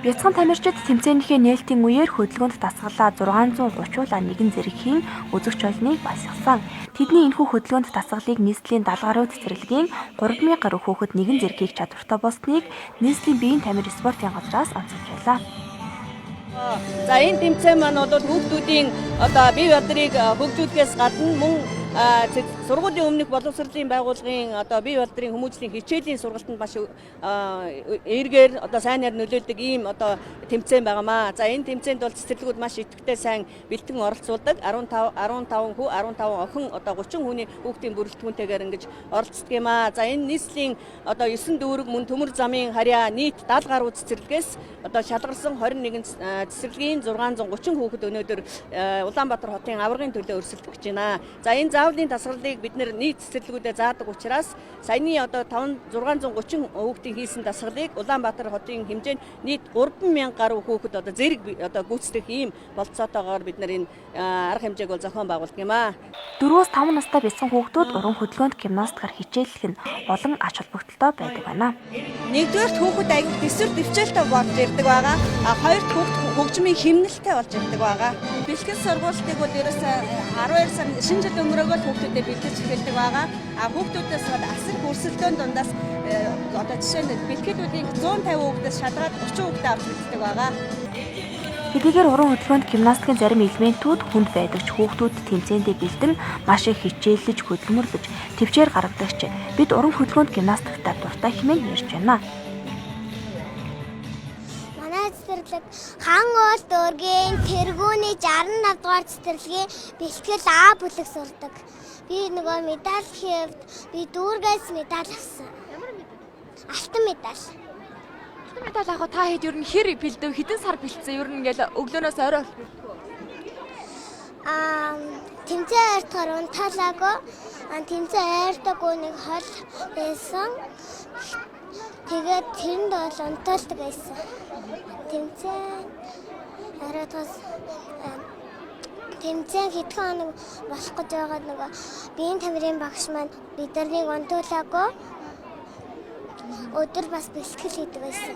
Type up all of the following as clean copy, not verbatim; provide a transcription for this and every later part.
Бяцхан тамирчид тэмцээнийхээ нээлтийн үеэр хөдөлгөөнд дасгалаа 630-уулаа нэгэн зэрэгийн үзэгч олныг баясгалсан. Тэдний энэхүү хөдөлгөөнд дасгалыг нийслэлийн 70 гаруй цэцэрлэгийн 3000 гаруй хүүхэд нэгэн зэргийг чадвартай болсныг нийслэлийн биеийн тамир спортын газраас онцолжуулаа. За энэ тэмцээн маань бол хүүхдүүдийн бие бодлыг хөгжүүлэхээс гадна мөн сургуулийн өмнөх боловсролын байгууллагын бие бодлын хүмүүжлийн хичээлийн сургалтанд маш эргээр сайнаар нөлөөлдөг ийм тэмцээн байгаамаа. За энэ тэмцээнд бол цэцэрлэгүүд маш идэвхтэй сайн бэлтгэн оролцуулдаг. 15 охин 30 хүний хүүхдийн бүрэлдэхүүнтэйгээр ингэж оролцдог юм аа. За энэ нийслэлийн 9 дүүрэг мөн төмөр замын харьяа нийт 70 гаруй цэцэрлэгээс шалгарсан 21 цэцэрлэгийн 630 хүүхэд өнөөдөр Улаанбаатар хотын аваргын төлөө өрсөлдөх гэж байна. За энэ заавлын дасгалыг бид нийт цэцэрлэгүүдэд заадаг учраас саяны 630 хүүхдийн хийсэн дасгалыг Улаанбаатар хотын хэмжээнд нийт 3000 гаруй хүүхэд зэрэг гүйцэтгэх ийм болцоотойгоор бид энэ арга хэмжээг бол зохион байгуулдаг юм аа. 4-5 настай бяцхан хүүхдүүд уран хөдөлгөөнд гимнастикаар хичээллэх нь олон ач холбогдолтой байдаг байна. Нэгдүгээрт хүүхэд аяг төсвөр төвчээлтэй болж ирдэг байгаа. Хоёрт хүүхэд хөгжмийн хэмнэлттэй болж ирдэг байгаа. Бэлтгэл сургуулийг бол ерөөсөө 12 сар шинэ жил өнгөрөөгөө хүүхдүүдэд бэлтгэж эхэлдэг байгаа. Хүүхдүүдээс асар хөрсөлтөөн дундаас жишээ нь бэлтгэлүүдийн 150 хүүхдээс шалгаад 30 хүүхдэд авч үздэг байгаа. Хэдийгээр уран хөдөлгөөнд гимнастикийн зарим элементүүд хүнд байдаг ч хүүхдүүд тэмцээндээ бэлдэн маш их хичээллэж хөдөлмөрлөж төвчээр гаргадагч бид уран хөдөлгөөнд гимнастиктай дуртай хэмээн ярьж байна. Манай цэцэрлэг Хангуул дүүргийн тэргүүний 65 дугаар цэцэрлэгийн бэлтгэл А бүлэг сурдаг. Би нөгөө медаль хэвд би дүүргээс медаль авсан. Ямар медаль? Алтан медаль. Медаль авах та хэд ер нь хэр бэлдэв хэдэн сар бэлдсэн ер нь ингээл өглөөнөөс орой бэлдэв. Тэмцээн ойртохоор унтаалаагүй. Тэмцээн ойртоогүй нэг хол байсан. Тэгээд тэрэнд бол унтаалдаг байсан. Тэмцээн ойртохоос тэмцээн хэдхэн хоног болох гэж байгаа нөгөө биеийн тамирын багш маань биднийг унтуулаагүй. Өдөр бас бэлтгэл хийдэг байсан.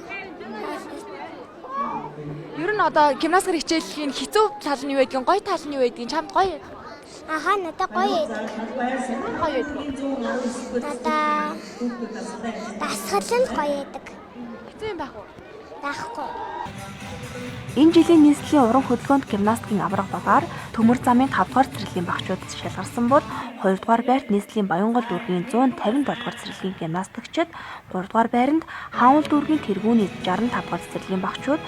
Ер нь гимнастикаар хичээллэхийн хэцүү тал нь юу байдгийг, гоё тал нь юу байдгийг чамд гоё яа? Надад гоё байдаг. Гоё байдаг. Дасгал нь гоё байдаг. Хэцүү юм байх уу? Байхгүй. Энэ жилийн нийслэлийн уран хөдөлгөөнд гимнастикийн авраг багаар төмөр замын 5 дугаар цэцэрлэгийн багчууд шалгарсан бол 2 дугаар байрт нийслэлийн Баянгол дүүргийн 157 дугаар цэцэрлэгийн гимнастикчид, 3 дугаар байранд Хаанул дүүргийн тэргүүний 65 дугаар цэцэрлэгийн багчууд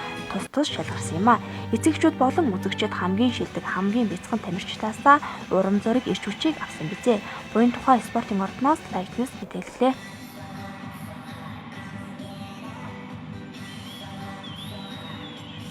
тус шалгарсан юм а. Эцэгчүүд болон үзэгчид хамгийн шилдэг, хамгийн бяцхан тамирчдаасаа урам зориг, эрч хүчийг авсан бизээ. Буян тухай спортын ордноос Лайв Ньюс мэдээллээ.